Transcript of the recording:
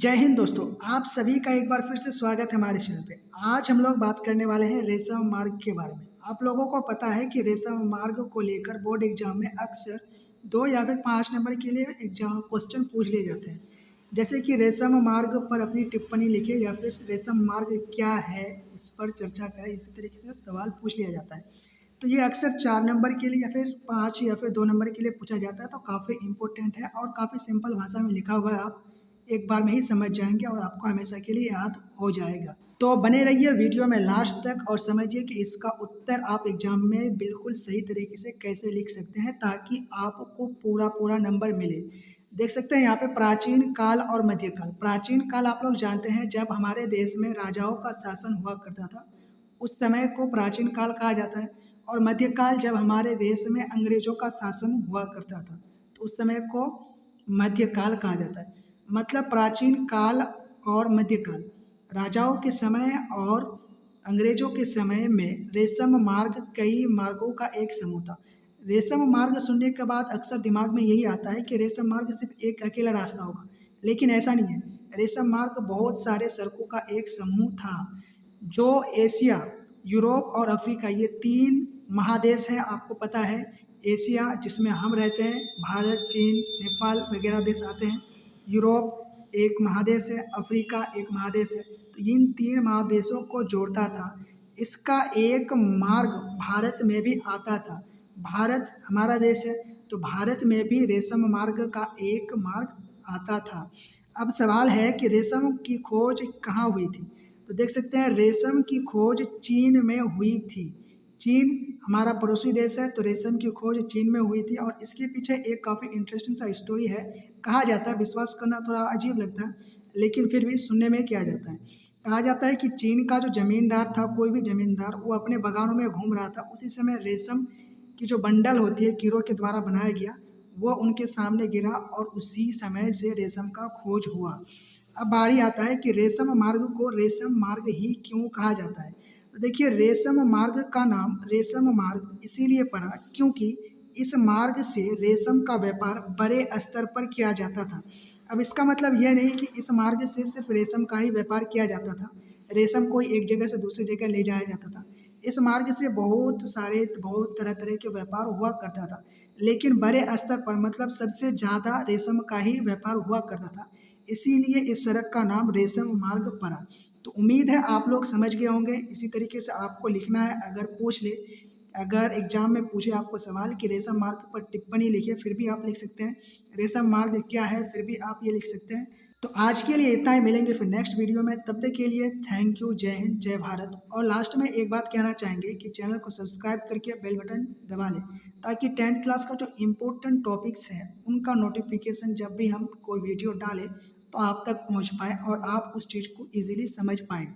जय हिंद दोस्तों, आप सभी का एक बार फिर से स्वागत है हमारे चैनल पे। आज हम लोग बात करने वाले हैं रेशम मार्ग के बारे में। आप लोगों को पता है कि रेशम मार्ग को लेकर बोर्ड एग्जाम में अक्सर 2 या फिर 5 नंबर के लिए एग्जाम क्वेश्चन पूछ लिए जाते हैं। जैसे कि रेशम मार्ग पर अपनी टिप्पणी लिखे या फिर रेशम मार्ग क्या है इस पर चर्चा करें, इसी तरीके से सवाल पूछ लिया जाता है। तो ये अक्सर 4 नंबर के लिए या फिर 5 या फिर 2 नंबर के लिए पूछा जाता है। तो काफ़ी इंपॉर्टेंट है और काफ़ी सिंपल भाषा में लिखा हुआ है। आप एक बार में ही समझ जाएंगे और आपको हमेशा के लिए याद हो जाएगा। तो बने रहिए वीडियो में लास्ट तक और समझिए कि इसका उत्तर आप एग्जाम में बिल्कुल सही तरीके से कैसे लिख सकते हैं ताकि आपको पूरा नंबर मिले। देख सकते हैं यहाँ पे प्राचीन काल और मध्यकाल। प्राचीन काल आप लोग जानते हैं जब हमारे देश में राजाओं का शासन हुआ करता था, उस समय को प्राचीन काल कहा जाता है। और मध्यकाल जब हमारे देश में अंग्रेजों का शासन हुआ करता था, तो उस समय को मध्यकाल कहा जाता है। मतलब प्राचीन काल और मध्यकाल, राजाओं के समय और अंग्रेजों के समय में रेशम मार्ग कई मार्गों का एक समूह था। रेशम मार्ग सुनने के बाद अक्सर दिमाग में यही आता है कि रेशम मार्ग सिर्फ एक अकेला रास्ता होगा, लेकिन ऐसा नहीं है। रेशम मार्ग बहुत सारे सड़कों का एक समूह था जो एशिया, यूरोप और अफ्रीका, ये 3 महादेश हैं। आपको पता है एशिया जिसमें हम रहते हैं, भारत, चीन, नेपाल वगैरह देश आते हैं। यूरोप एक महादेश है, अफ्रीका एक महादेश है। तो इन 3 महादेशों को जोड़ता था। इसका एक मार्ग भारत में भी आता था। भारत हमारा देश है, तो भारत में भी रेशम मार्ग का एक मार्ग आता था। अब सवाल है कि रेशम की खोज कहाँ हुई थी। तो देख सकते हैं रेशम की खोज चीन में हुई थी। चीन हमारा पड़ोसी देश है, तो रेशम की खोज चीन में हुई थी। और इसके पीछे एक काफ़ी इंटरेस्टिंग सा स्टोरी है। कहा जाता है, विश्वास करना थोड़ा अजीब लगता है लेकिन फिर भी सुनने में किया जाता है। कहा जाता है कि चीन का जो ज़मींदार था, कोई भी ज़मींदार, वो अपने बागानों में घूम रहा था। उसी समय रेशम की जो बंडल होती है, कीड़ों के द्वारा बनाया गया, वो उनके सामने गिरा और उसी समय से रेशम का खोज हुआ। अब बारी आता है कि रेशम मार्ग को रेशम मार्ग ही क्यों कहा जाता है। तो देखिए, रेशम मार्ग का नाम रेशम मार्ग इसीलिए पड़ा क्योंकि इस मार्ग से रेशम का व्यापार बड़े स्तर पर किया जाता था। अब इसका मतलब यह नहीं कि इस मार्ग से सिर्फ रेशम का ही व्यापार किया जाता था, रेशम को एक जगह से दूसरी जगह ले जाया जाता था। इस मार्ग से बहुत तरह तरह के व्यापार हुआ करता था, लेकिन बड़े स्तर पर मतलब सबसे ज़्यादा रेशम का ही व्यापार हुआ करता था। इसीलिए इस सड़क का नाम रेशम मार्ग पड़ा। तो उम्मीद है आप लोग समझ गए होंगे। इसी तरीके से आपको लिखना है। अगर एग्जाम में पूछे आपको सवाल कि रेशम मार्ग पर टिप्पणी लिखिए, फिर भी आप लिख सकते हैं रेशम मार्ग क्या है, फिर भी आप ये लिख सकते हैं। तो आज के लिए इतना ही, मिलेंगे फिर नेक्स्ट वीडियो में। तब तक के लिए थैंक यू, जय हिंद, जय भारत। और लास्ट में एक बात कहना चाहेंगे कि चैनल को सब्सक्राइब करके बेल बटन दबा लें ताकि 10th क्लास का जो इम्पोर्टेंट टॉपिक्स हैं उनका नोटिफिकेशन जब भी हम कोई वीडियो डालें तो आप तक पहुंच पाए और आप उस चीज़ को ईजिली समझ पाएँ।